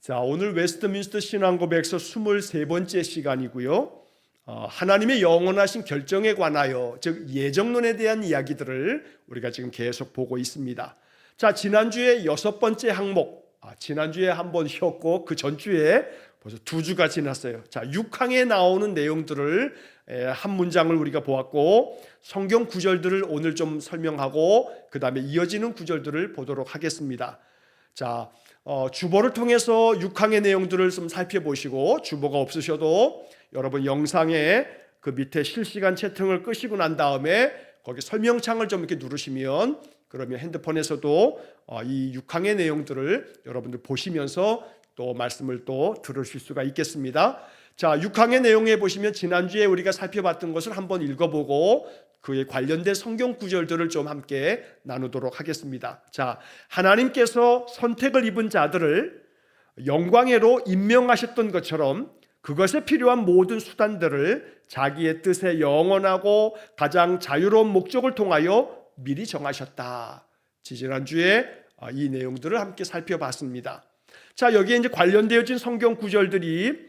자, 오늘 웨스트민스터 신앙고백서 23번째 시간이고요. 하나님의 영원하신 결정에 관하여, 즉 예정론에 대한 이야기들을 우리가 지금 계속 보고 있습니다. 자, 지난주에 6번째 항목, 지난주에 한번 쉬었고 그 전주에 벌써 2주가 지났어요. 자, 6항에 나오는 내용들을 한 문장을 우리가 보았고, 성경 구절들을 오늘 좀 설명하고 그 다음에 이어지는 구절들을 보도록 하겠습니다. 자, 주보를 통해서 6항의 내용들을 좀 살펴보시고, 주보가 없으셔도 여러분 영상에 그 밑에 실시간 채팅을 끄시고 난 다음에 거기 설명창을 좀 이렇게 누르시면, 그러면 핸드폰에서도 이 6항의 내용들을 여러분들 보시면서 또 말씀을 또 들으실 수가 있겠습니다. 자, 6항의 내용에 보시면 지난주에 우리가 살펴봤던 것을 한번 읽어보고 그에 관련된 성경 구절들을 좀 함께 나누도록 하겠습니다. 자, 하나님께서 선택을 입은 자들을 영광으로 임명하셨던 것처럼 그것에 필요한 모든 수단들을 자기의 뜻에 영원하고 가장 자유로운 목적을 통하여 미리 정하셨다. 지난주에 이 내용들을 함께 살펴봤습니다. 자, 여기에 이제 관련되어진 성경 구절들이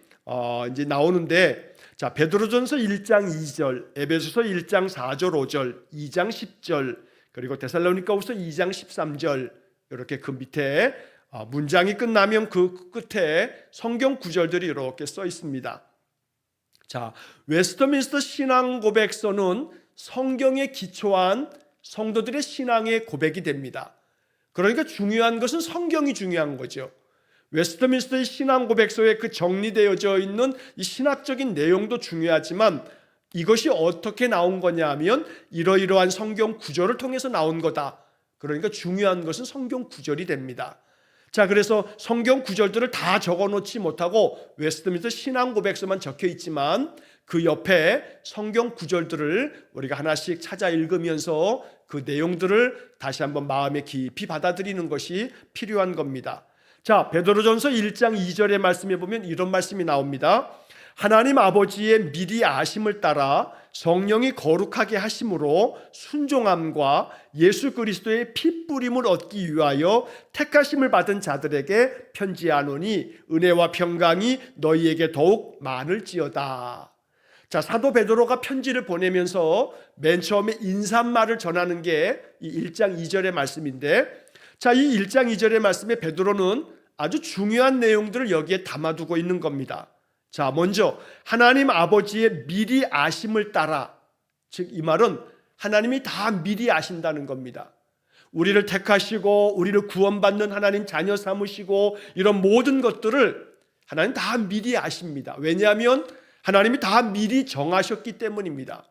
이제 나오는데, 자, 베드로전서 1장 2절, 에베소서 1장 4절 5절, 2장 10절, 그리고 데살로니가후서 2장 13절, 이렇게 그 밑에 문장이 끝나면 그 끝에 성경 구절들이 이렇게 써 있습니다. 자, 웨스트민스터 신앙 고백서는 성경에 기초한 성도들의 신앙의 고백이 됩니다. 그러니까 중요한 것은 성경이 중요한 거죠. 웨스트민스터의 신앙 고백서에 그 정리되어져 있는 이 신학적인 내용도 중요하지만 이것이 어떻게 나온 거냐 하면 이러이러한 성경 구절을 통해서 나온 거다. 그러니까 중요한 것은 성경 구절이 됩니다. 자, 그래서 성경 구절들을 다 적어놓지 못하고 웨스트민스터 신앙 고백서만 적혀 있지만 그 옆에 성경 구절들을 우리가 하나씩 찾아 읽으면서 그 내용들을 다시 한번 마음에 깊이 받아들이는 것이 필요한 겁니다. 자, 베드로전서 1장 2절의 말씀에 보면 이런 말씀이 나옵니다. 하나님 아버지의 미리 아심을 따라 성령이 거룩하게 하심으로 순종함과 예수 그리스도의 피 뿌림을 얻기 위하여 택하심을 받은 자들에게 편지하노니 은혜와 평강이 너희에게 더욱 많을지어다. 자, 사도 베드로가 편지를 보내면서 맨 처음에 인사말을 전하는 게 이 1장 2절의 말씀인데, 자, 이 1장 2절의 말씀에 베드로는 아주 중요한 내용들을 여기에 담아두고 있는 겁니다. 자, 먼저 하나님 아버지의 미리 아심을 따라, 즉 이 말은 하나님이 다 미리 아신다는 겁니다. 우리를 택하시고 우리를 구원받는 하나님 자녀 삼으시고 이런 모든 것들을 하나님 다 미리 아십니다. 왜냐하면 하나님이 다 미리 정하셨기 때문입니다.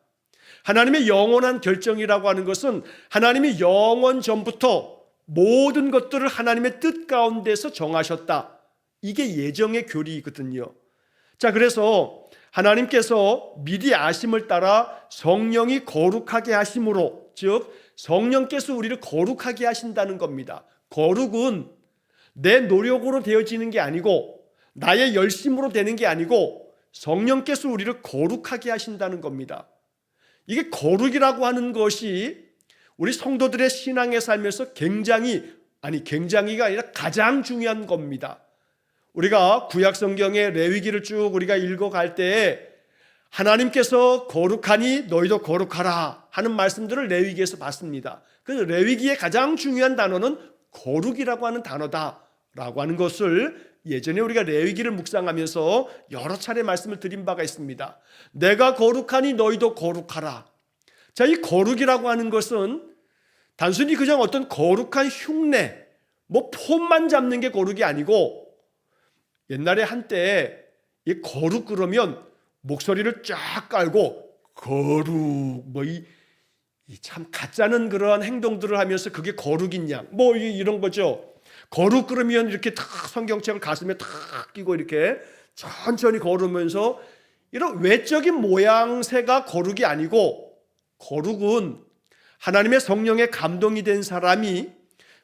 하나님의 영원한 결정이라고 하는 것은 하나님이 영원 전부터 모든 것들을 하나님의 뜻 가운데서 정하셨다. 이게 예정의 교리이거든요. 자, 그래서 하나님께서 미리 아심을 따라 성령이 거룩하게 하심으로, 즉 성령께서 우리를 거룩하게 하신다는 겁니다. 거룩은 내 노력으로 되어지는 게 아니고 나의 열심으로 되는 게 아니고 성령께서 우리를 거룩하게 하신다는 겁니다. 이게 거룩이라고 하는 것이 우리 성도들의 신앙에 살면서 굉장히가 아니라 가장 중요한 겁니다. 우리가 구약 성경의 레위기를 쭉 우리가 읽어갈 때 하나님께서 거룩하니 너희도 거룩하라 하는 말씀들을 레위기에서 봤습니다. 그래서 레위기의 가장 중요한 단어는 거룩이라고 하는 단어다라고 하는 것을 예전에 우리가 레위기를 묵상하면서 여러 차례 말씀을 드린 바가 있습니다. 내가 거룩하니 너희도 거룩하라. 자, 이 거룩이라고 하는 것은 단순히 그냥 어떤 거룩한 흉내, 폼만 잡는 게 거룩이 아니고, 옛날에 한때 이 거룩 그러면 목소리를 쫙 깔고 거룩 참 가짜는 그러한 행동들을 하면서 그게 거룩인 양 이런 거죠. 거룩 그러면 이렇게 탁 성경책을 가슴에 탁 끼고 이렇게 천천히 걸으면서 이런 외적인 모양새가 거룩이 아니고, 거룩은 하나님의 성령에 감동이 된 사람이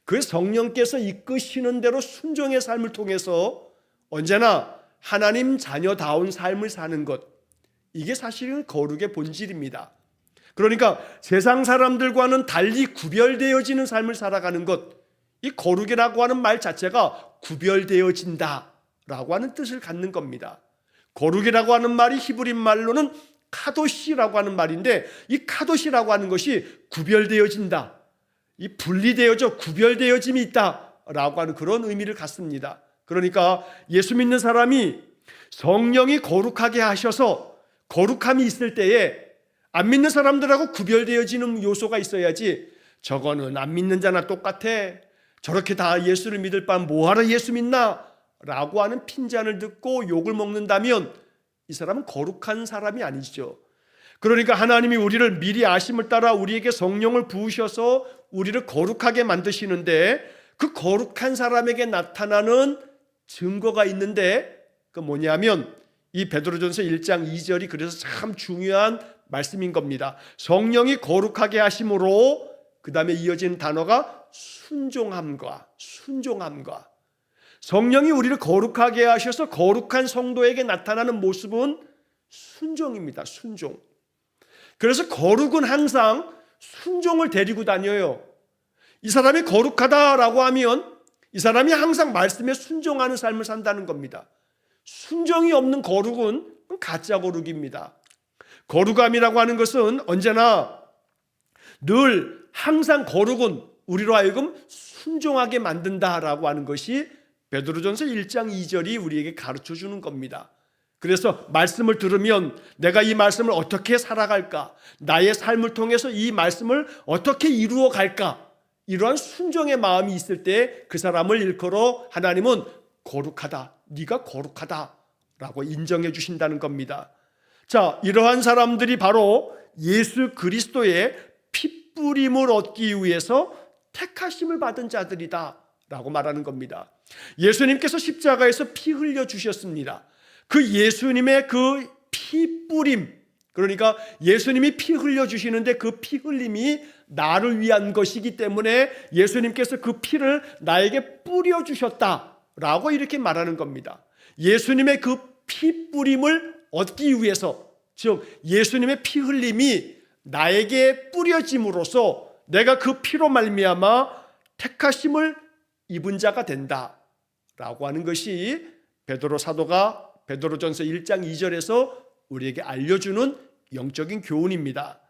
그 성령께서 이끄시는 대로 순종의 삶을 통해서 언제나 하나님 자녀다운 삶을 사는 것, 이게 사실은 거룩의 본질입니다. 그러니까 세상 사람들과는 달리 구별되어지는 삶을 살아가는 것, 이 거룩이라고 하는 말 자체가 구별되어진다 라고 하는 뜻을 갖는 겁니다. 거룩이라고 하는 말이 히브리 말로는 카도시라고 하는 말인데, 이 카도시라고 하는 것이 구별되어진다, 이 분리되어져 구별되어짐이 있다 라고 하는 그런 의미를 갖습니다. 그러니까 예수 믿는 사람이 성령이 거룩하게 하셔서 거룩함이 있을 때에 안 믿는 사람들하고 구별되어지는 요소가 있어야지, 저거는 안 믿는 자나 똑같아, 저렇게 다 예수를 믿을 바는 뭐하러 예수 믿나 라고 하는 핀잔을 듣고 욕을 먹는다면 이 사람은 거룩한 사람이 아니죠. 그러니까 하나님이 우리를 미리 아심을 따라 우리에게 성령을 부으셔서 우리를 거룩하게 만드시는데, 그 거룩한 사람에게 나타나는 증거가 있는데, 그 뭐냐면 이 베드로전서 1장 2절이 그래서 참 중요한 말씀인 겁니다. 성령이 거룩하게 하심으로, 그 다음에 이어지는 단어가 순종함과, 성령이 우리를 거룩하게 하셔서 거룩한 성도에게 나타나는 모습은 순종입니다. 순종. 그래서 거룩은 항상 순종을 데리고 다녀요. 이 사람이 거룩하다라고 하면 이 사람이 항상 말씀에 순종하는 삶을 산다는 겁니다. 순종이 없는 거룩은 가짜 거룩입니다. 거룩함이라고 하는 것은 언제나 늘 항상 거룩은 우리로 하여금 순종하게 만든다라고 하는 것이 베드로전서 1장 2절이 우리에게 가르쳐주는 겁니다. 그래서 말씀을 들으면 내가 이 말씀을 어떻게 살아갈까, 나의 삶을 통해서 이 말씀을 어떻게 이루어 갈까, 이러한 순종의 마음이 있을 때 그 사람을 일컬어 하나님은 거룩하다, 네가 거룩하다 라고 인정해 주신다는 겁니다. 자, 이러한 사람들이 바로 예수 그리스도의 핏부림을 얻기 위해서 택하심을 받은 자들이다 라고 말하는 겁니다. 예수님께서 십자가에서 피 흘려 주셨습니다. 그 예수님의 그 핏부림, 그러니까 예수님이 피 흘려 주시는데 그 피 흘림이 나를 위한 것이기 때문에 예수님께서 그 피를 나에게 뿌려 주셨다라고 이렇게 말하는 겁니다. 예수님의 그 피 뿌림을 얻기 위해서, 즉 예수님의 피 흘림이 나에게 뿌려짐으로써 내가 그 피로 말미암아 택하심을 입은 자가 된다라고 하는 것이 베드로 사도가 베드로전서 1장 2절에서 우리에게 알려주는 영적인 교훈입니다.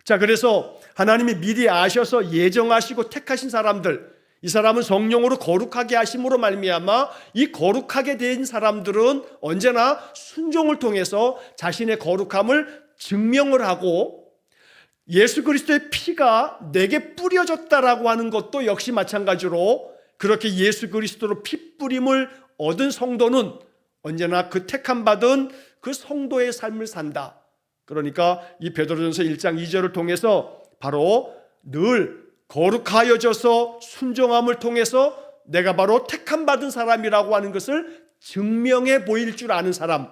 자, 그래서 하나님이 미리 아셔서 예정하시고 택하신 사람들, 이 사람은 성령으로 거룩하게 하심으로 말미암아 이 거룩하게 된 사람들은 언제나 순종을 통해서 자신의 거룩함을 증명을 하고, 예수 그리스도의 피가 내게 뿌려졌다라고 하는 것도 역시 마찬가지로 그렇게 예수 그리스도로 피 뿌림을 얻은 성도는 언제나 그 택함 받은 그 성도의 삶을 산다. 그러니까 이 베드로전서 1장 2절을 통해서 바로 늘 거룩하여져서 순종함을 통해서 내가 바로 택함 받은 사람이라고 하는 것을 증명해 보일 줄 아는 사람,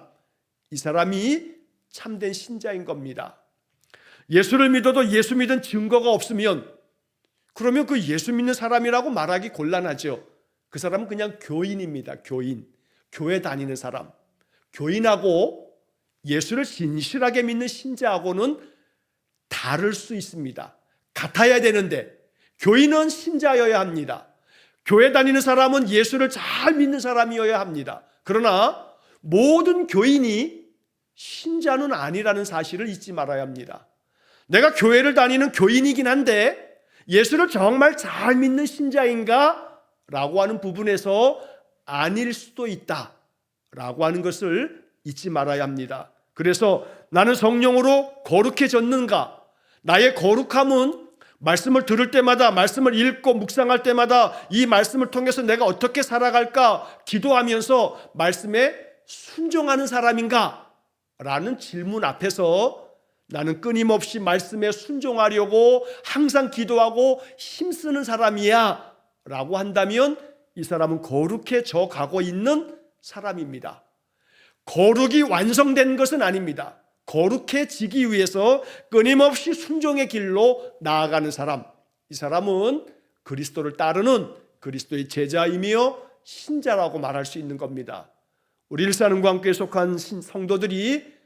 이 사람이 참된 신자인 겁니다. 예수를 믿어도 예수 믿은 증거가 없으면 그러면 그 예수 믿는 사람이라고 말하기 곤란하죠. 그 사람은 그냥 교인입니다. 교인. 교회 다니는 사람. 교인하고 예수를 진실하게 믿는 신자하고는 다를 수 있습니다. 같아야 되는데 교인은 신자여야 합니다. 교회 다니는 사람은 예수를 잘 믿는 사람이어야 합니다. 그러나 모든 교인이 신자는 아니라는 사실을 잊지 말아야 합니다. 내가 교회를 다니는 교인이긴 한데 예수를 정말 잘 믿는 신자인가? 라고 하는 부분에서 아닐 수도 있다 라고 하는 것을 잊지 말아야 합니다. 그래서 나는 성령으로 거룩해졌는가? 나의 거룩함은 말씀을 들을 때마다, 말씀을 읽고 묵상할 때마다 이 말씀을 통해서 내가 어떻게 살아갈까 기도하면서 말씀에 순종하는 사람인가? 라는 질문 앞에서 나는 끊임없이 말씀에 순종하려고 항상 기도하고 힘쓰는 사람이야 라고 한다면 이 사람은 거룩해져 가고 있는 사람입니다. 거룩이 완성된 것은 아닙니다. 거룩해지기 위해서 끊임없이 순종의 길로 나아가는 사람, 이 사람은 그리스도를 따르는 그리스도의 제자이며 신자라고 말할 수 있는 겁니다. 우리 일산음과함교회에 속한 성도들이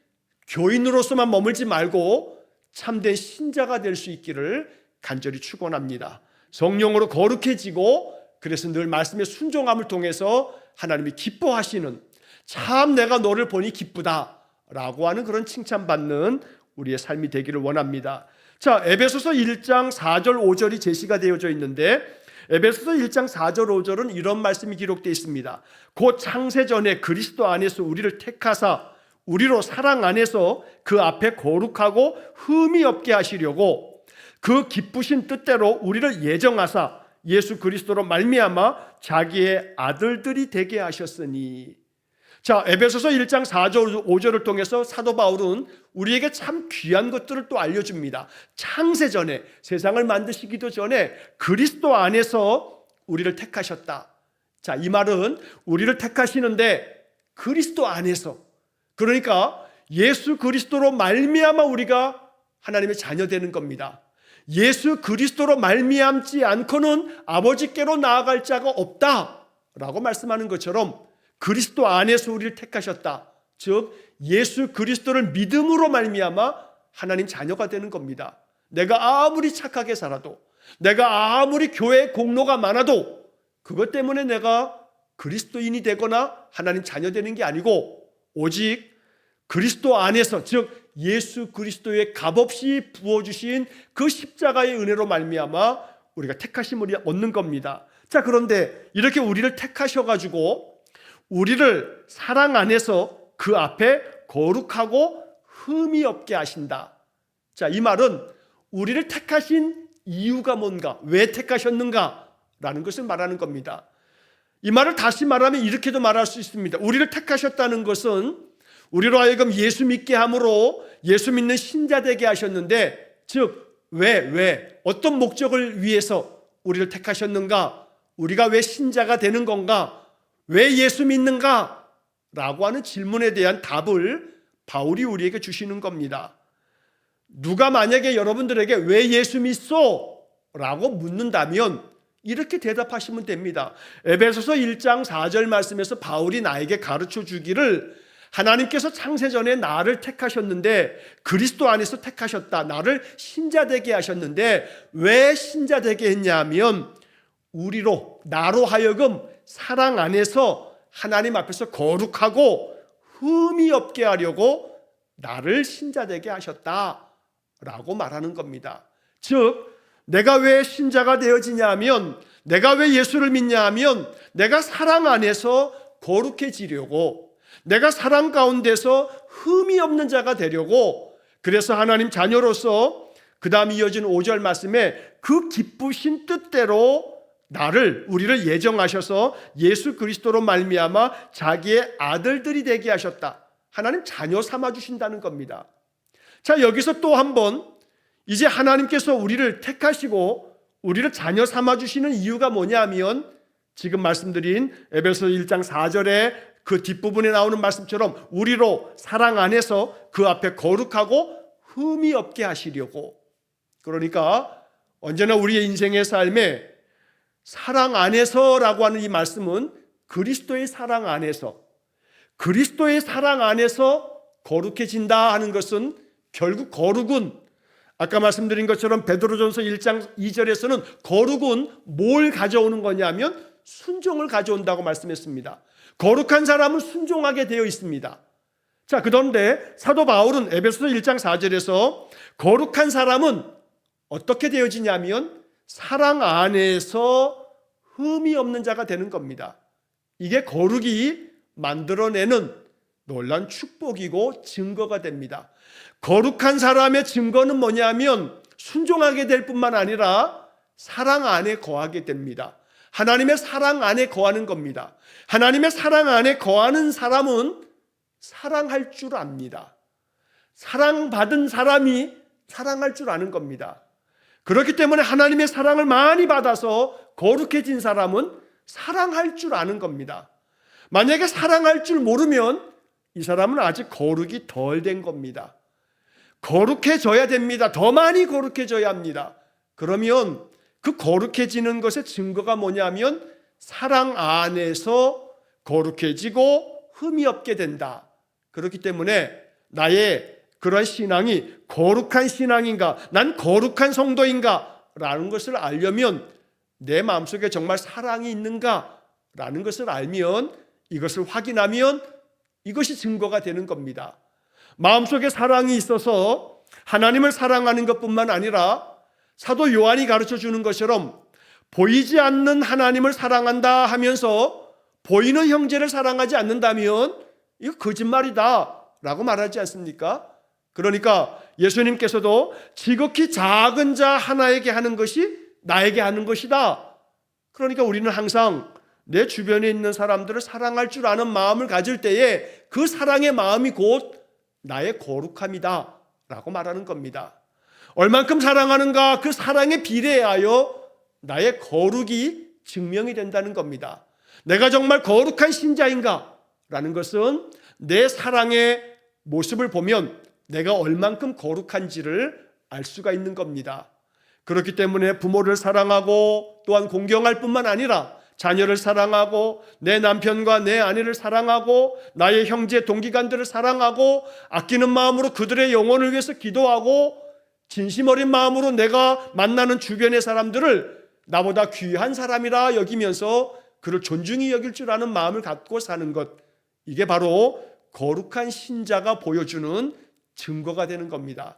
교인으로서만 머물지 말고 참된 신자가 될 수 있기를 간절히 축원합니다. 성령으로 거룩해지고 그래서 늘 말씀의 순종함을 통해서 하나님이 기뻐하시는, 참 내가 너를 보니 기쁘다 라고 하는 그런 칭찬받는 우리의 삶이 되기를 원합니다. 자, 에베소서 1장 4절 5절이 제시가 되어져 있는데, 에베소서 1장 4절 5절은 이런 말씀이 기록되어 있습니다. 곧 창세전에 그리스도 안에서 우리를 택하사 우리로 사랑 안에서 그 앞에 거룩하고 흠이 없게 하시려고 그 기쁘신 뜻대로 우리를 예정하사 예수 그리스도로 말미암아 자기의 아들들이 되게 하셨으니. 자, 에베소서 1장 4절 5절을 통해서 사도 바울은 우리에게 참 귀한 것들을 또 알려줍니다. 창세전에, 세상을 만드시기도 전에 그리스도 안에서 우리를 택하셨다. 자, 이 말은 우리를 택하시는데 그리스도 안에서, 그러니까 예수 그리스도로 말미암아 우리가 하나님의 자녀 되는 겁니다. 예수 그리스도로 말미암지 않고는 아버지께로 나아갈 자가 없다라고 말씀하는 것처럼 그리스도 안에서 우리를 택하셨다. 즉 예수 그리스도를 믿음으로 말미암아 하나님 자녀가 되는 겁니다. 내가 아무리 착하게 살아도, 내가 아무리 교회에 공로가 많아도 그것 때문에 내가 그리스도인이 되거나 하나님 자녀 되는 게 아니고, 오직 그리스도 안에서, 즉 예수 그리스도의 값없이 부어주신 그 십자가의 은혜로 말미암아 우리가 택하심을 얻는 겁니다. 자, 그런데 이렇게 우리를 택하셔가지고 우리를 사랑 안에서 그 앞에 거룩하고 흠이 없게 하신다. 자, 이 말은 우리를 택하신 이유가 뭔가, 왜 택하셨는가 라는 것을 말하는 겁니다. 이 말을 다시 말하면 이렇게도 말할 수 있습니다. 우리를 택하셨다는 것은 우리로 하여금 예수 믿게 함으로 예수 믿는 신자 되게 하셨는데, 즉 왜 어떤 목적을 위해서 우리를 택하셨는가, 우리가 왜 신자가 되는 건가, 왜 예수 믿는가 라고 하는 질문에 대한 답을 바울이 우리에게 주시는 겁니다. 누가 만약에 여러분들에게 왜 예수 믿소? 라고 묻는다면 이렇게 대답하시면 됩니다. 에베소서 1장 4절 말씀에서 바울이 나에게 가르쳐 주기를, 하나님께서 창세전에 나를 택하셨는데 그리스도 안에서 택하셨다. 나를 신자되게 하셨는데 왜 신자되게 했냐면 나로 하여금 사랑 안에서 하나님 앞에서 거룩하고 흠이 없게 하려고 나를 신자되게 하셨다라고 말하는 겁니다. 즉 내가 왜 신자가 되어지냐면, 내가 왜 예수를 믿냐 하면 내가 사랑 안에서 거룩해지려고, 내가 사랑 가운데서 흠이 없는 자가 되려고, 그래서 하나님 자녀로서 그 다음 이어진 5절 말씀에 그 기쁘신 뜻대로 우리를 예정하셔서 예수 그리스도로 말미암아 자기의 아들들이 되게 하셨다. 하나님 자녀 삼아 주신다는 겁니다. 자, 여기서 또 한번 이제 하나님께서 우리를 택하시고 우리를 자녀 삼아 주시는 이유가 뭐냐면, 지금 말씀드린 에베소 1장 4절에 그 뒷부분에 나오는 말씀처럼 우리로 사랑 안에서 그 앞에 거룩하고 흠이 없게 하시려고. 그러니까 언제나 우리의 인생의 삶에 사랑 안에서라고 하는 이 말씀은 그리스도의 사랑 안에서, 그리스도의 사랑 안에서 거룩해진다 하는 것은, 결국 거룩은 아까 말씀드린 것처럼 베드로전서 1장 2절에서는 거룩은 뭘 가져오는 거냐면 순종을 가져온다고 말씀했습니다. 거룩한 사람은 순종하게 되어 있습니다. 자, 그런데 사도 바울은 에베소서 1장 4절에서 거룩한 사람은 어떻게 되어지냐면 사랑 안에서 흠이 없는 자가 되는 겁니다. 이게 거룩이 만들어내는 놀라운 축복이고 증거가 됩니다. 거룩한 사람의 증거는 뭐냐면 순종하게 될 뿐만 아니라 사랑 안에 거하게 됩니다. 하나님의 사랑 안에 거하는 겁니다. 하나님의 사랑 안에 거하는 사람은 사랑할 줄 압니다. 사랑받은 사람이 사랑할 줄 아는 겁니다. 그렇기 때문에 하나님의 사랑을 많이 받아서 거룩해진 사람은 사랑할 줄 아는 겁니다. 만약에 사랑할 줄 모르면 이 사람은 아직 거룩이 덜 된 겁니다. 거룩해져야 됩니다. 더 많이 거룩해져야 합니다. 그러면 그 거룩해지는 것의 증거가 뭐냐면 사랑 안에서 거룩해지고 흠이 없게 된다. 그렇기 때문에 나의 그런 신앙이 거룩한 신앙인가, 난 거룩한 성도인가 라는 것을 알려면, 내 마음속에 정말 사랑이 있는가 라는 것을 알면 이것을 확인하면 이것이 증거가 되는 겁니다. 마음속에 사랑이 있어서 하나님을 사랑하는 것뿐만 아니라 사도 요한이 가르쳐 주는 것처럼 보이지 않는 하나님을 사랑한다 하면서 보이는 형제를 사랑하지 않는다면 이거 거짓말이다 라고 말하지 않습니까? 그러니까 예수님께서도 지극히 작은 자 하나에게 하는 것이 나에게 하는 것이다. 그러니까 우리는 항상 내 주변에 있는 사람들을 사랑할 줄 아는 마음을 가질 때에 그 사랑의 마음이 곧 나의 거룩함이다 라고 말하는 겁니다. 얼만큼 사랑하는가 그 사랑에 비례하여 나의 거룩이 증명이 된다는 겁니다. 내가 정말 거룩한 신자인가 라는 것은 내 사랑의 모습을 보면 내가 얼만큼 거룩한지를 알 수가 있는 겁니다. 그렇기 때문에 부모를 사랑하고 또한 공경할 뿐만 아니라 자녀를 사랑하고 내 남편과 내 아내를 사랑하고 나의 형제 동기간들을 사랑하고 아끼는 마음으로 그들의 영혼을 위해서 기도하고 진심 어린 마음으로 내가 만나는 주변의 사람들을 나보다 귀한 사람이라 여기면서 그를 존중히 여길 줄 아는 마음을 갖고 사는 것, 이게 바로 거룩한 신자가 보여주는 증거가 되는 겁니다.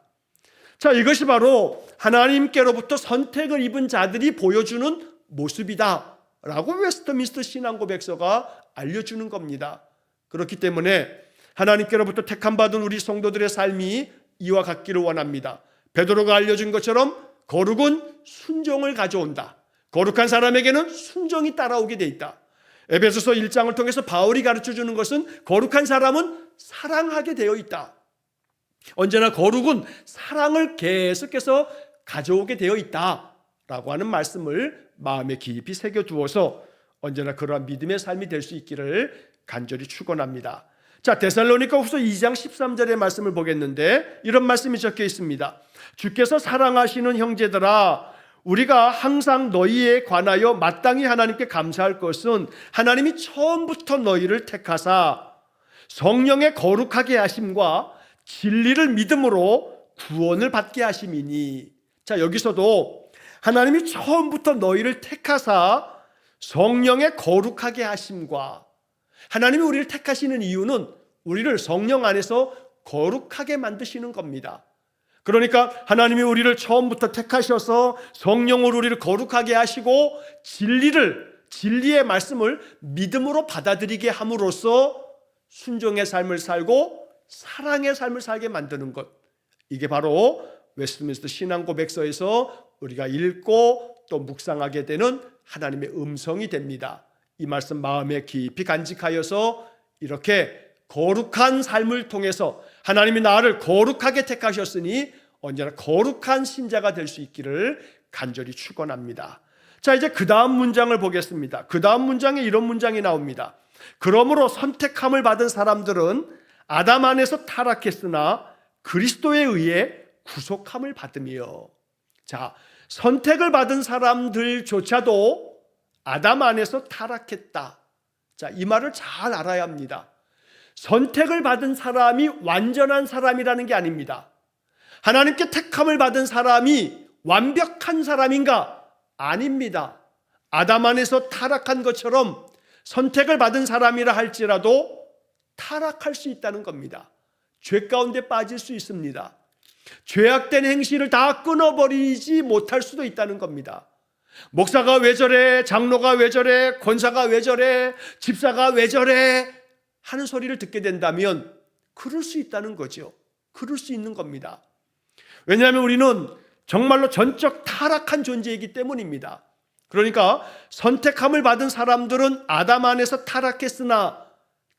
자, 이것이 바로 하나님께로부터 선택을 입은 자들이 보여주는 모습이다 라고 웨스트민스터 신앙고백서가 알려주는 겁니다. 그렇기 때문에 하나님께로부터 택함받은 우리 성도들의 삶이 이와 같기를 원합니다. 베드로가 알려준 것처럼 거룩은 순종을 가져온다. 거룩한 사람에게는 순종이 따라오게 돼 있다. 에베소서 1장을 통해서 바울이 가르쳐주는 것은 거룩한 사람은 사랑하게 되어 있다. 언제나 거룩은 사랑을 계속해서 가져오게 되어 있다라고 하는 말씀을 마음에 깊이 새겨두어서 언제나 그러한 믿음의 삶이 될 수 있기를 간절히 축원합니다. 자, 데살로니가후서 2장 13절의 말씀을 보겠는데 이런 말씀이 적혀 있습니다. 주께서 사랑하시는 형제들아, 우리가 항상 너희에 관하여 마땅히 하나님께 감사할 것은 하나님이 처음부터 너희를 택하사 성령의 거룩하게 하심과 진리를 믿음으로 구원을 받게 하심이니. 자, 여기서도 하나님이 처음부터 너희를 택하사 성령의 거룩하게 하심과, 하나님이 우리를 택하시는 이유는 우리를 성령 안에서 거룩하게 만드시는 겁니다. 그러니까 하나님이 우리를 처음부터 택하셔서 성령으로 우리를 거룩하게 하시고 진리의 말씀을 믿음으로 받아들이게 함으로써 순종의 삶을 살고 사랑의 삶을 살게 만드는 것, 이게 바로 웨스트민스터 신앙고백서에서 우리가 읽고 또 묵상하게 되는 하나님의 음성이 됩니다. 이 말씀 마음에 깊이 간직하여서 이렇게 거룩한 삶을 통해서 하나님이 나를 거룩하게 택하셨으니 언제나 거룩한 신자가 될 수 있기를 간절히 축원합니다. 자, 이제 그 다음 문장을 보겠습니다. 그 다음 문장에 이런 문장이 나옵니다. 그러므로 선택함을 받은 사람들은 아담 안에서 타락했으나 그리스도에 의해 구속함을 받으며. 자, 선택을 받은 사람들조차도 아담 안에서 타락했다. 자, 이 말을 잘 알아야 합니다. 선택을 받은 사람이 완전한 사람이라는 게 아닙니다. 하나님께 택함을 받은 사람이 완벽한 사람인가? 아닙니다. 아담 안에서 타락한 것처럼 선택을 받은 사람이라 할지라도 타락할 수 있다는 겁니다. 죄 가운데 빠질 수 있습니다. 죄악된 행실을 다 끊어버리지 못할 수도 있다는 겁니다. 목사가 왜 저래, 장로가 왜 저래, 권사가 왜 저래, 집사가 왜 저래 하는 소리를 듣게 된다면 그럴 수 있다는 거죠. 그럴 수 있는 겁니다. 왜냐하면 우리는 정말로 전적 타락한 존재이기 때문입니다. 그러니까 선택함을 받은 사람들은 아담 안에서 타락했으나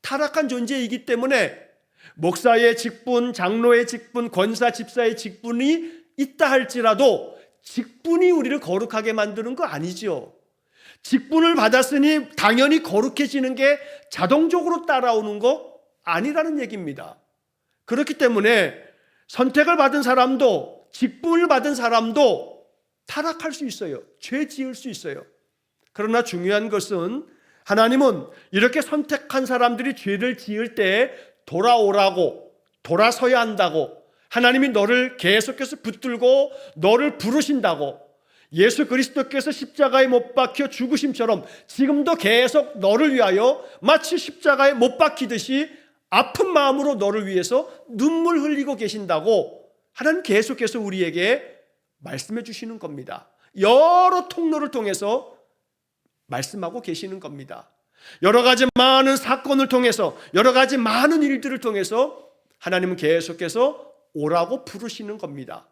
타락한 존재이기 때문에 목사의 직분, 장로의 직분, 권사, 집사의 직분이 있다 할지라도 직분이 우리를 거룩하게 만드는 거 아니죠. 직분을 받았으니 당연히 거룩해지는 게 자동적으로 따라오는 거 아니라는 얘기입니다. 그렇기 때문에 선택을 받은 사람도 직분을 받은 사람도 타락할 수 있어요. 죄 지을 수 있어요. 그러나 중요한 것은 하나님은 이렇게 선택한 사람들이 죄를 지을 때 돌아오라고, 돌아서야 한다고, 하나님이 너를 계속해서 붙들고 너를 부르신다고, 예수 그리스도께서 십자가에 못 박혀 죽으심처럼 지금도 계속 너를 위하여 마치 십자가에 못 박히듯이 아픈 마음으로 너를 위해서 눈물 흘리고 계신다고 하나님 계속해서 우리에게 말씀해 주시는 겁니다. 여러 통로를 통해서 말씀하고 계시는 겁니다. 여러 가지 많은 사건을 통해서, 여러 가지 많은 일들을 통해서 하나님은 계속해서 오라고 부르시는 겁니다.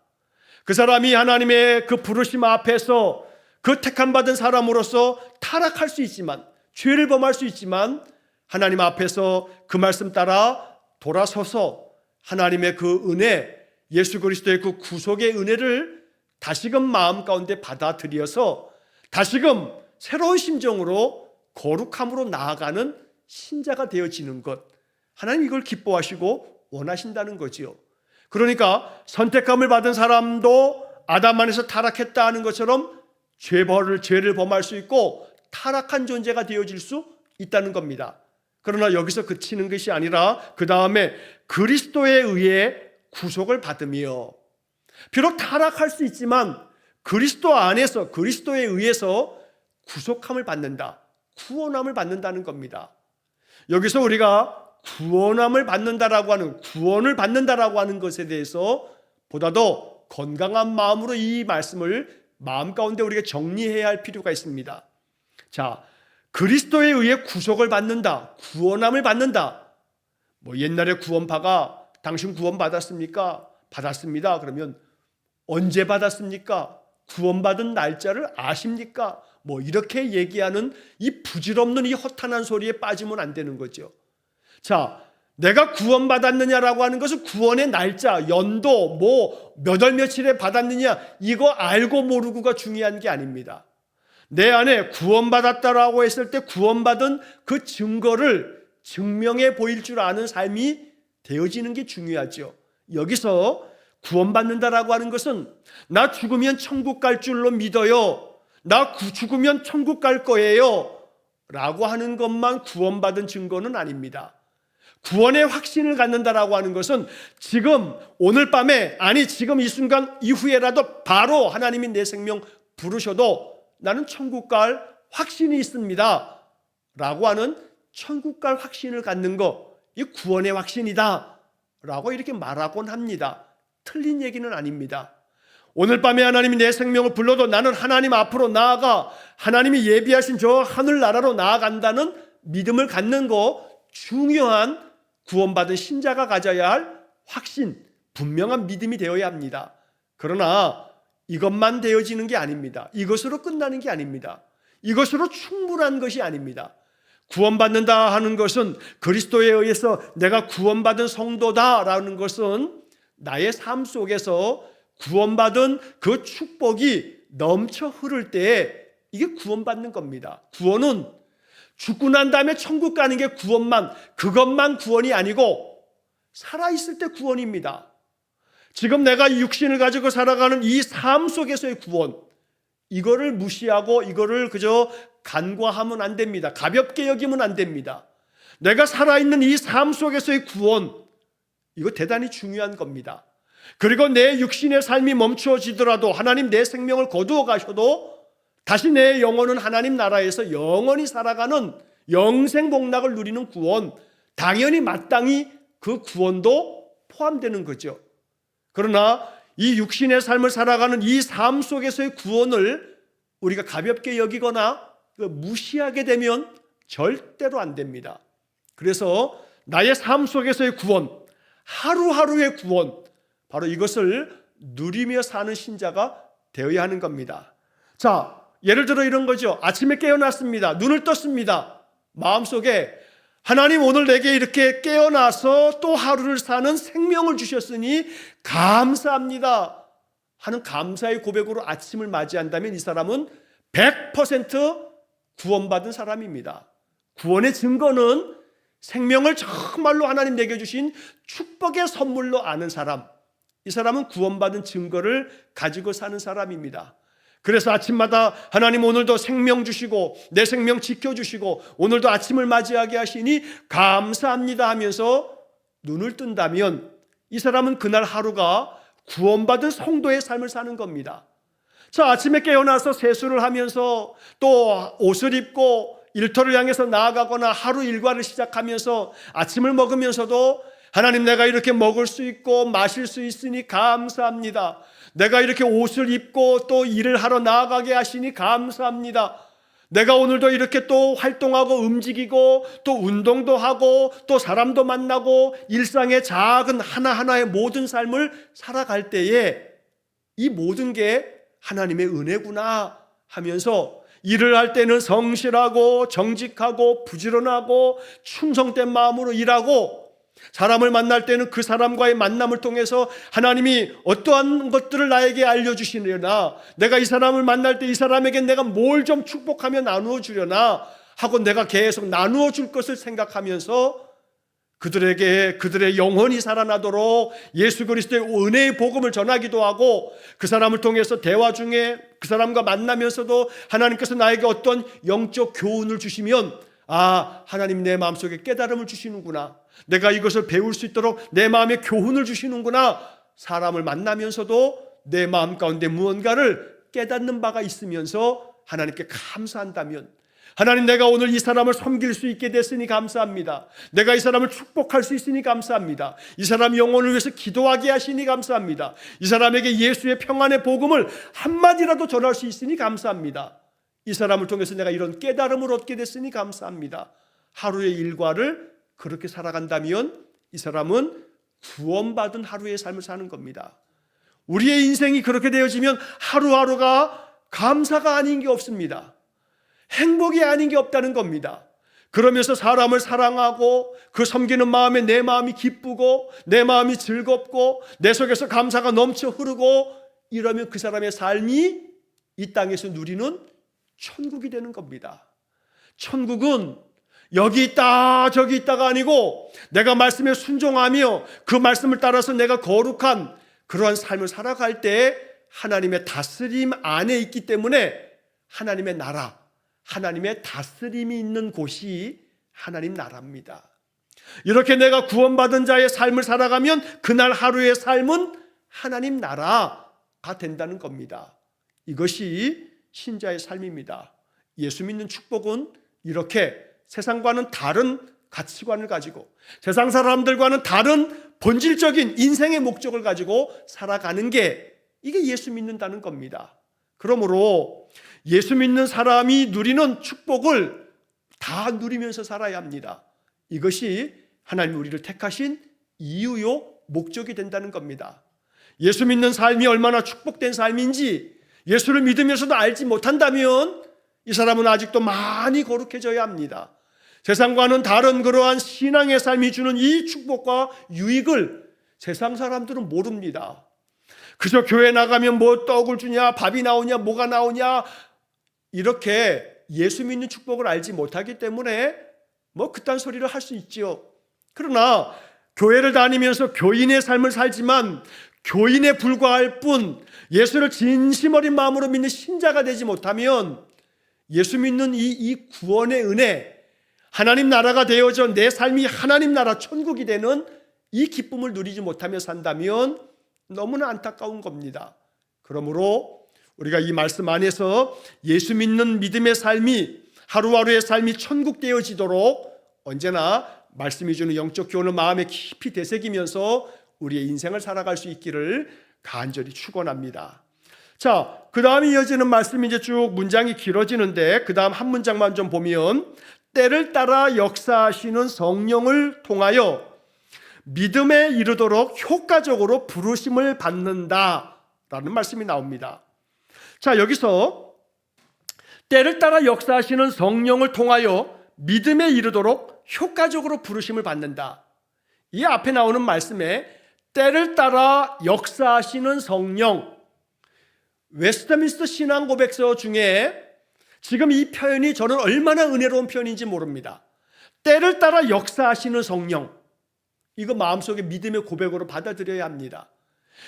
그 사람이 하나님의 그 부르심 앞에서 그 택함받은 사람으로서 타락할 수 있지만, 죄를 범할 수 있지만 하나님 앞에서 그 말씀 따라 돌아서서 하나님의 그 은혜, 예수 그리스도의 그 구속의 은혜를 다시금 마음 가운데 받아들여서 다시금 새로운 심정으로 거룩함으로 나아가는 신자가 되어지는 것, 하나님 이걸 기뻐하시고 원하신다는 거지요. 그러니까 선택감을 받은 사람도 아담 안에서 타락했다 하는 것처럼 죄를 범할 수 있고 타락한 존재가 되어질 수 있다는 겁니다. 그러나 여기서 그치는 것이 아니라 그 다음에 그리스도에 의해 구속을 받으며, 비록 타락할 수 있지만 그리스도 안에서 그리스도에 의해서 구속함을 받는다, 구원함을 받는다는 겁니다. 여기서 우리가 구원함을 받는다라고 하는, 구원을 받는다라고 하는 것에 대해서 보다 더 건강한 마음으로 이 말씀을 마음 가운데 우리가 정리해야 할 필요가 있습니다. 자, 그리스도에 의해 구속을 받는다, 구원함을 받는다. 옛날에 구원파가 당신 구원 받았습니까? 받았습니다. 그러면 언제 받았습니까? 구원받은 날짜를 아십니까? 이렇게 얘기하는 이 부질없는 이 허탄한 소리에 빠지면 안 되는 거죠. 자, 내가 구원받았느냐라고 하는 것은 구원의 날짜, 연도, 몇 월 며칠에 받았느냐, 이거 알고 모르고가 중요한 게 아닙니다. 내 안에 구원받았다라고 했을 때 구원받은 그 증거를 증명해 보일 줄 아는 삶이 되어지는 게 중요하죠. 여기서 구원받는다라고 하는 것은 나 죽으면 천국 갈 줄로 믿어요, 나 죽으면 천국 갈 거예요 라고 하는 것만 구원받은 증거는 아닙니다. 구원의 확신을 갖는다라고 하는 것은 지금 오늘 밤에, 아니 지금 이 순간 이후에라도 바로 하나님이 내 생명 부르셔도 나는 천국 갈 확신이 있습니다 라고 하는 천국 갈 확신을 갖는 것, 이 구원의 확신이다 라고 이렇게 말하곤 합니다. 틀린 얘기는 아닙니다. 오늘 밤에 하나님이 내 생명을 불러도 나는 하나님 앞으로 나아가 하나님이 예비하신 저 하늘나라로 나아간다는 믿음을 갖는 거, 중요한 구원받은 신자가 가져야 할 확신, 분명한 믿음이 되어야 합니다. 그러나 이것만 되어지는 게 아닙니다. 이것으로 끝나는 게 아닙니다. 이것으로 충분한 것이 아닙니다. 구원받는다 하는 것은, 그리스도에 의해서 내가 구원받은 성도다라는 것은 나의 삶 속에서 구원받은 그 축복이 넘쳐 흐를 때에 이게 구원받는 겁니다. 구원은 죽고 난 다음에 천국 가는 게 구원만, 그것만 구원이 아니고 살아있을 때 구원입니다. 지금 내가 육신을 가지고 살아가는 이 삶 속에서의 구원, 이거를 무시하고 이거를 그저 간과하면 안 됩니다. 가볍게 여기면 안 됩니다. 내가 살아있는 이 삶 속에서의 구원, 이거 대단히 중요한 겁니다. 그리고 내 육신의 삶이 멈추어지더라도, 하나님 내 생명을 거두어 가셔도 다시 내 영혼은 하나님 나라에서 영원히 살아가는 영생 복락을 누리는 구원, 당연히 마땅히 그 구원도 포함되는 거죠. 그러나 이 육신의 삶을 살아가는 이 삶 속에서의 구원을 우리가 가볍게 여기거나 무시하게 되면 절대로 안 됩니다. 그래서 나의 삶 속에서의 구원, 하루하루의 구원, 바로 이것을 누리며 사는 신자가 되어야 하는 겁니다. 자, 예를 들어 이런 거죠. 아침에 깨어났습니다. 눈을 떴습니다. 마음속에 하나님 오늘 내게 이렇게 깨어나서 또 하루를 사는 생명을 주셨으니 감사합니다 하는 감사의 고백으로 아침을 맞이한다면 이 사람은 100% 구원받은 사람입니다. 구원의 증거는 생명을 정말로 하나님 내게 주신 축복의 선물로 아는 사람, 이 사람은 구원받은 증거를 가지고 사는 사람입니다. 그래서 아침마다 하나님 오늘도 생명 주시고 내 생명 지켜주시고 오늘도 아침을 맞이하게 하시니 감사합니다 하면서 눈을 뜬다면 이 사람은 그날 하루가 구원받은 성도의 삶을 사는 겁니다. 자, 아침에 깨어나서 세수를 하면서 또 옷을 입고 일터를 향해서 나아가거나 하루 일과를 시작하면서 아침을 먹으면서도 하나님, 내가 이렇게 먹을 수 있고 마실 수 있으니 감사합니다. 내가 이렇게 옷을 입고 또 일을 하러 나아가게 하시니 감사합니다. 내가 오늘도 이렇게 또 활동하고 움직이고 또 운동도 하고 또 사람도 만나고 일상의 작은 하나하나의 모든 삶을 살아갈 때에 이 모든 게 하나님의 은혜구나 하면서 일을 할 때는 성실하고 정직하고 부지런하고 충성된 마음으로 일하고, 사람을 만날 때는 그 사람과의 만남을 통해서 하나님이 어떠한 것들을 나에게 알려주시려나, 내가 이 사람을 만날 때 이 사람에게 내가 뭘 좀 축복하며 나누어 주려나 하고 내가 계속 나누어 줄 것을 생각하면서 그들에게 그들의 영혼이 살아나도록 예수 그리스도의 은혜의 복음을 전하기도 하고, 그 사람을 통해서 대화 중에 그 사람과 만나면서도 하나님께서 나에게 어떤 영적 교훈을 주시면, 아, 하나님 내 마음속에 깨달음을 주시는구나, 내가 이것을 배울 수 있도록 내 마음에 교훈을 주시는구나. 사람을 만나면서도 내 마음 가운데 무언가를 깨닫는 바가 있으면서 하나님께 감사한다면, 하나님, 내가 오늘 이 사람을 섬길 수 있게 됐으니 감사합니다. 내가 이 사람을 축복할 수 있으니 감사합니다. 이 사람 영혼을 위해서 기도하게 하시니 감사합니다. 이 사람에게 예수의 평안의 복음을 한마디라도 전할 수 있으니 감사합니다. 이 사람을 통해서 내가 이런 깨달음을 얻게 됐으니 감사합니다. 하루의 일과를 그렇게 살아간다면 이 사람은 구원받은 하루의 삶을 사는 겁니다. 우리의 인생이 그렇게 되어지면 하루하루가 감사가 아닌 게 없습니다. 행복이 아닌 게 없다는 겁니다. 그러면서 사람을 사랑하고 그 섬기는 마음에 내 마음이 기쁘고 내 마음이 즐겁고 내 속에서 감사가 넘쳐 흐르고, 이러면 그 사람의 삶이 이 땅에서 누리는 천국이 되는 겁니다. 천국은 여기 있다 저기 있다가 아니고, 내가 말씀에 순종하며 그 말씀을 따라서 내가 거룩한 그러한 삶을 살아갈 때 하나님의 다스림 안에 있기 때문에 하나님의 나라, 하나님의 다스림이 있는 곳이 하나님 나라입니다. 이렇게 내가 구원받은 자의 삶을 살아가면 그날 하루의 삶은 하나님 나라가 된다는 겁니다. 이것이 신자의 삶입니다. 예수 믿는 축복은 이렇게 세상과는 다른 가치관을 가지고 세상 사람들과는 다른 본질적인 인생의 목적을 가지고 살아가는 게, 이게 예수 믿는다는 겁니다. 그러므로 예수 믿는 사람이 누리는 축복을 다 누리면서 살아야 합니다. 이것이 하나님 우리를 택하신 이유요 목적이 된다는 겁니다. 예수 믿는 삶이 얼마나 축복된 삶인지 예수를 믿으면서도 알지 못한다면 이 사람은 아직도 많이 거룩해져야 합니다. 세상과는 다른 그러한 신앙의 삶이 주는 이 축복과 유익을 세상 사람들은 모릅니다. 그저 교회 나가면 뭐 떡을 주냐, 밥이 나오냐, 뭐가 나오냐, 이렇게 예수 믿는 축복을 알지 못하기 때문에 뭐 그딴 소리를 할 수 있지요. 그러나 교회를 다니면서 교인의 삶을 살지만 교인에 불과할 뿐 예수를 진심 어린 마음으로 믿는 신자가 되지 못하면 예수 믿는 이 구원의 은혜, 하나님 나라가 되어져 내 삶이 하나님 나라 천국이 되는 이 기쁨을 누리지 못하며 산다면 너무나 안타까운 겁니다. 그러므로 우리가 이 말씀 안에서 예수 믿는 믿음의 삶이, 하루하루의 삶이 천국 되어지도록 언제나 말씀이 주는 영적 교훈을 마음에 깊이 되새기면서 우리의 인생을 살아갈 수 있기를 간절히 축원합니다. 자, 그 다음에 이어지는 말씀이 이제 쭉 문장이 길어지는데 그 다음 한 문장만 좀 보면, 때를 따라 역사하시는 성령을 통하여 믿음에 이르도록 효과적으로 부르심을 받는다라는 말씀이 나옵니다. 자, 여기서 때를 따라 역사하시는 성령을 통하여 믿음에 이르도록 효과적으로 부르심을 받는다. 이 앞에 나오는 말씀에 때를 따라 역사하시는 성령, 웨스트민스터 신앙고백서 중에 지금 이 표현이 저는 얼마나 은혜로운 표현인지 모릅니다. 때를 따라 역사하시는 성령, 이거 마음속에 믿음의 고백으로 받아들여야 합니다.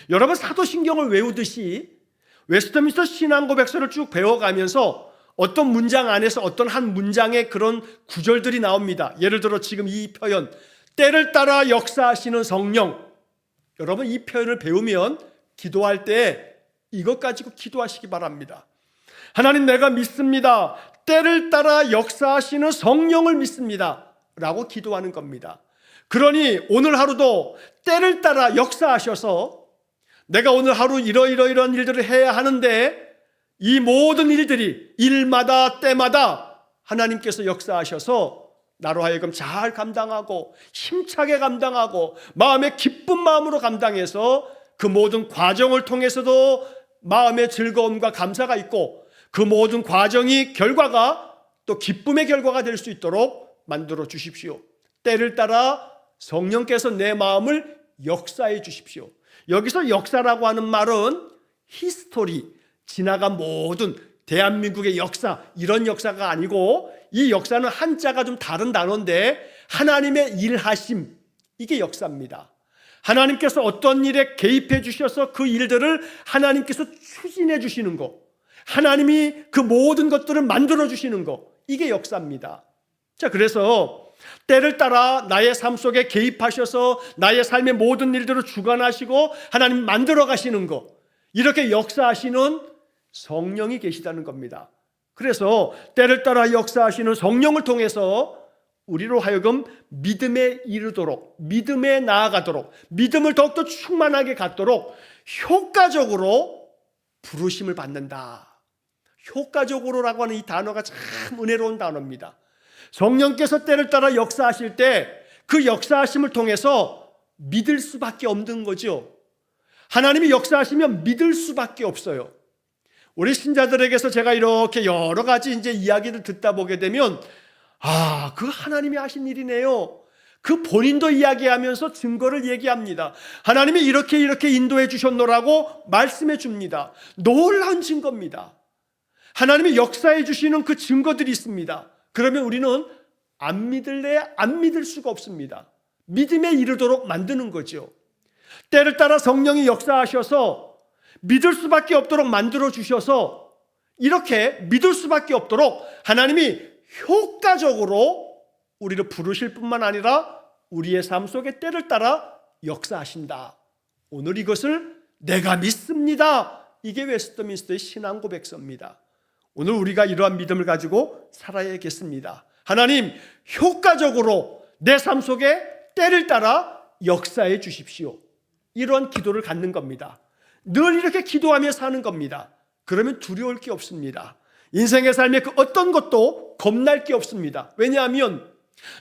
여러분, 사도신경을 외우듯이 웨스트민스터 신앙고백서를 쭉 배워가면서 어떤 문장 안에서 어떤 한 문장의 그런 구절들이 나옵니다. 예를 들어 지금 이 표현, 때를 따라 역사하시는 성령, 여러분 이 표현을 배우면 기도할 때 이것 가지고 기도하시기 바랍니다. 하나님, 내가 믿습니다. 때를 따라 역사하시는 성령을 믿습니다 라고 기도하는 겁니다. 그러니 오늘 하루도 때를 따라 역사하셔서 내가 오늘 하루 이러이러이러한 일들을 해야 하는데 이 모든 일들이 일마다 때마다 하나님께서 역사하셔서 나로 하여금 잘 감당하고 힘차게 감당하고 마음의 기쁜 마음으로 감당해서 그 모든 과정을 통해서도 마음의 즐거움과 감사가 있고 그 모든 과정이 결과가 또 기쁨의 결과가 될 수 있도록 만들어 주십시오. 때를 따라 성령께서 내 마음을 역사해 주십시오. 여기서 역사라고 하는 말은 히스토리, 지나간 모든 대한민국의 역사, 이런 역사가 아니고 이 역사는 한자가 좀 다른 단어인데 하나님의 일하심, 이게 역사입니다. 하나님께서 어떤 일에 개입해 주셔서 그 일들을 하나님께서 추진해 주시는 거, 하나님이 그 모든 것들을 만들어 주시는 거, 이게 역사입니다. 자, 그래서 때를 따라 나의 삶 속에 개입하셔서 나의 삶의 모든 일들을 주관하시고 하나님 만들어 가시는 거, 이렇게 역사하시는 성령이 계시다는 겁니다. 그래서 때를 따라 역사하시는 성령을 통해서 우리로 하여금 믿음에 이르도록, 믿음에 나아가도록, 믿음을 더욱더 충만하게 갖도록 효과적으로 부르심을 받는다. 효과적으로라고 하는 이 단어가 참 은혜로운 단어입니다. 성령께서 때를 따라 역사하실 때 그 역사하심을 통해서 믿을 수밖에 없는 거죠. 하나님이 역사하시면 믿을 수밖에 없어요. 우리 신자들에게서 제가 이렇게 여러 가지 이제 이야기를 듣다 보게 되면 그 하나님이 하신 일이네요. 그 본인도 이야기하면서 증거를 얘기합니다. 하나님이 이렇게 인도해 주셨노라고 말씀해 줍니다. 놀라운 증거입니다. 하나님이 역사해 주시는 그 증거들이 있습니다. 그러면 우리는 안 믿을래 안 믿을 수가 없습니다. 믿음에 이르도록 만드는 거죠. 때를 따라 성령이 역사하셔서 믿을 수밖에 없도록 만들어 주셔서 이렇게 믿을 수밖에 없도록 하나님이 효과적으로 우리를 부르실 뿐만 아니라 우리의 삶 속에 때를 따라 역사하신다. 오늘 이것을 내가 믿습니다. 이게 웨스트민스터의 신앙 고백서입니다. 오늘 우리가 이러한 믿음을 가지고 살아야겠습니다. 하나님, 효과적으로 내 삶 속에 때를 따라 역사해 주십시오. 이러한 기도를 갖는 겁니다. 늘 이렇게 기도하며 사는 겁니다. 그러면 두려울 게 없습니다. 인생의 삶에 그 어떤 것도 겁날 게 없습니다. 왜냐하면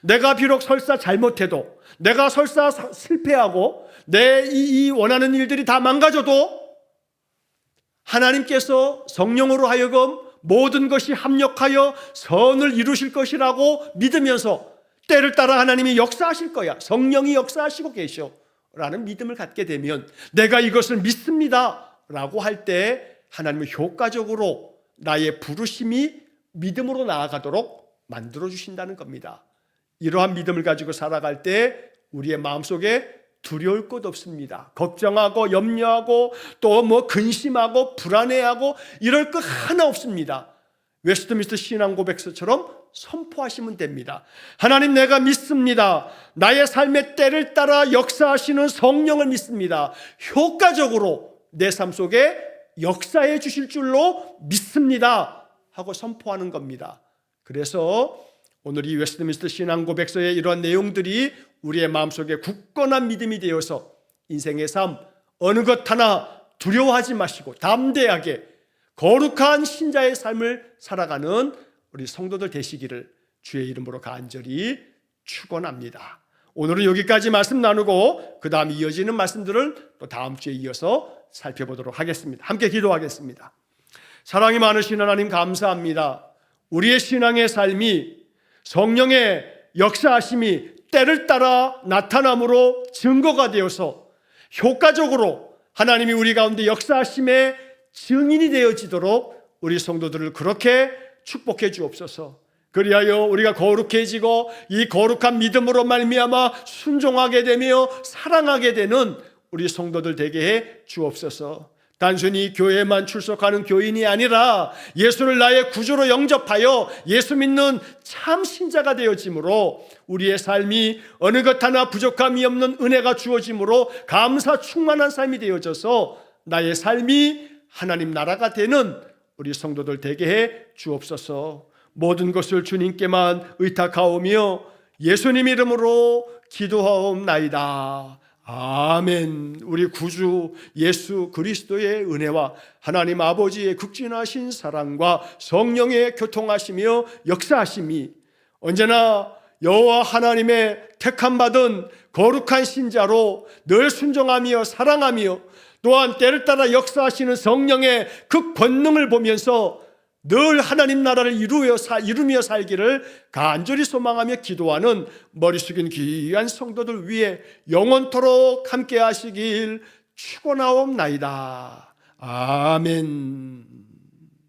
내가 비록 설사 잘못해도, 내가 설사 실패하고 내 이 원하는 일들이 다 망가져도 하나님께서 성령으로 하여금 모든 것이 합력하여 선을 이루실 것이라고 믿으면서 때를 따라 하나님이 역사하실 거야, 성령이 역사하시고 계셔 라는 믿음을 갖게 되면 내가 이것을 믿습니다 라고 할 때 하나님은 효과적으로 나의 부르심이 믿음으로 나아가도록 만들어 주신다는 겁니다. 이러한 믿음을 가지고 살아갈 때 우리의 마음속에 두려울 것 없습니다. 걱정하고 염려하고 또 근심하고 불안해하고 이럴 것 하나 없습니다. 웨스트민스터 신앙 고백서처럼 선포하시면 됩니다. 하나님, 내가 믿습니다. 나의 삶의 때를 따라 역사하시는 성령을 믿습니다. 효과적으로 내 삶 속에 역사해 주실 줄로 믿습니다 하고 선포하는 겁니다. 그래서 오늘 이 웨스트민스터 신앙 고백서의 이러한 내용들이 우리의 마음속에 굳건한 믿음이 되어서 인생의 삶 어느 것 하나 두려워하지 마시고 담대하게 거룩한 신자의 삶을 살아가는 우리 성도들 되시기를 주의 이름으로 간절히 축원합니다. 오늘은 여기까지 말씀 나누고 그 다음 이어지는 말씀들을 또 다음 주에 이어서 살펴보도록 하겠습니다. 함께 기도하겠습니다. 사랑이 많으신 하나님, 감사합니다. 우리의 신앙의 삶이 성령의 역사하심이 때를 따라 나타남으로 증거가 되어서 효과적으로 하나님이 우리 가운데 역사하심의 증인이 되어지도록 우리 성도들을 그렇게 축복해 주옵소서. 그리하여 우리가 거룩해지고 이 거룩한 믿음으로 말미암아 순종하게 되며 사랑하게 되는 우리 성도들 되게 해 주옵소서. 단순히 교회만 출석하는 교인이 아니라 예수를 나의 구주로 영접하여 예수 믿는 참 신자가 되어짐으로 우리의 삶이 어느 것 하나 부족함이 없는 은혜가 주어짐으로 감사 충만한 삶이 되어져서 나의 삶이 하나님 나라가 되는 우리 성도들 되게 해 주옵소서. 모든 것을 주님께만 의탁하오며 예수님 이름으로 기도하옵나이다. 아멘. 우리 구주 예수 그리스도의 은혜와 하나님 아버지의 극진하신 사랑과 성령의 교통하시며 역사하심이 언제나 여호와 하나님의 택함받은 거룩한 신자로 늘 순종하며 사랑하며 또한 때를 따라 역사하시는 성령의 그 권능을 보면서 늘 하나님 나라를 이루며 살기를 간절히 소망하며 기도하는 머리 숙인 귀한 성도들 위해 영원토록 함께 하시길 축원하옵나이다. 아멘.